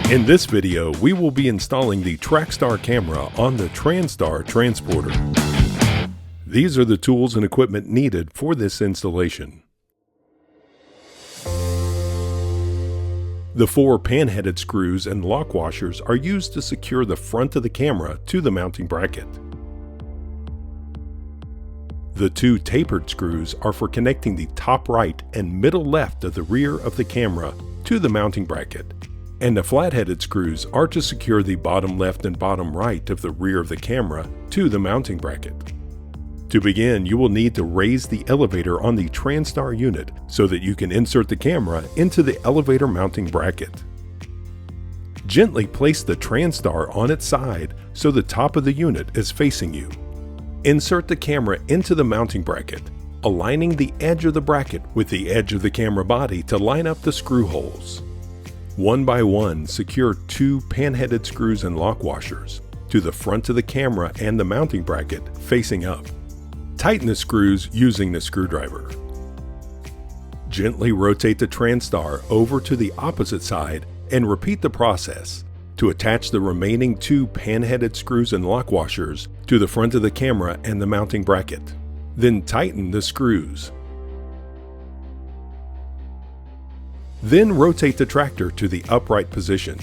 In this video, we will be installing the TrakStar camera on the TransStar transporter. These are the tools and equipment needed for this installation. The 4 pan-headed screws and lock washers are used to secure the front of the camera to the mounting bracket. The 2 tapered screws are for connecting the top right and middle left of the rear of the camera to the mounting bracket, and the flat-headed screws are to secure the bottom left and bottom right of the rear of the camera to the mounting bracket. To begin, you will need to raise the elevator on the TransStar unit so that you can insert the camera into the elevator mounting bracket. Gently place the TransStar on its side so the top of the unit is facing you. Insert the camera into the mounting bracket, aligning the edge of the bracket with the edge of the camera body to line up the screw holes. One by one, secure 2 pan-headed screws and lock washers to the front of the camera and the mounting bracket facing up. Tighten the screws using the screwdriver. Gently rotate the TransStar over to the opposite side and repeat the process to attach the remaining 2 pan-headed screws and lock washers to the front of the camera and the mounting bracket. Then tighten the screws. Then rotate the tractor to the upright position.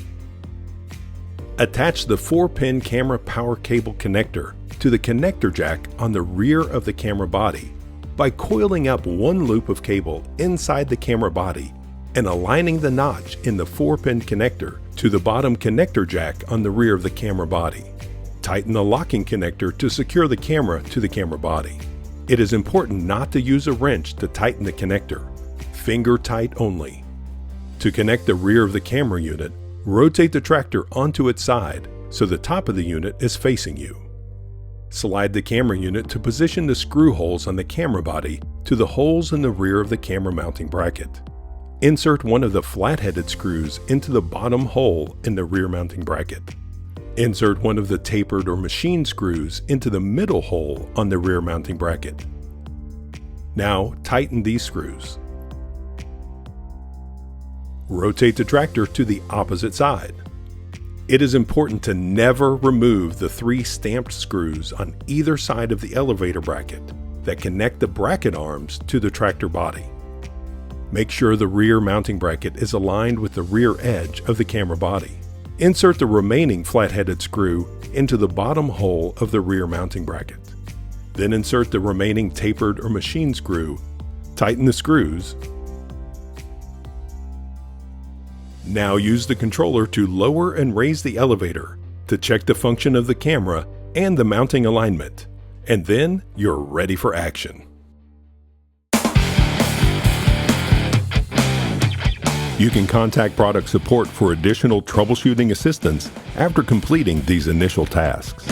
Attach the 4-pin camera power cable connector to the connector jack on the rear of the camera body by coiling up 1 loop of cable inside the camera body and aligning the notch in the 4-pin connector to the bottom connector jack on the rear of the camera body. Tighten the locking connector to secure the camera to the camera body. It is important not to use a wrench to tighten the connector. Finger tight only. To connect the rear of the camera unit, rotate the tractor onto its side so the top of the unit is facing you. Slide the camera unit to position the screw holes on the camera body to the holes in the rear of the camera mounting bracket. Insert one of the flat-headed screws into the bottom hole in the rear mounting bracket. Insert one of the tapered or machine screws into the middle hole on the rear mounting bracket. Now tighten these screws. Rotate the tractor to the opposite side. It is important to never remove the 3 stamped screws on either side of the elevator bracket that connect the bracket arms to the tractor body. Make sure the rear mounting bracket is aligned with the rear edge of the camera body. Insert the remaining flat-headed screw into the bottom hole of the rear mounting bracket. Then insert the remaining tapered or machine screw. Tighten the screws. Now use the controller to lower and raise the elevator to check the function of the camera and the mounting alignment. And then you're ready for action. You can contact product support for additional troubleshooting assistance after completing these initial tasks.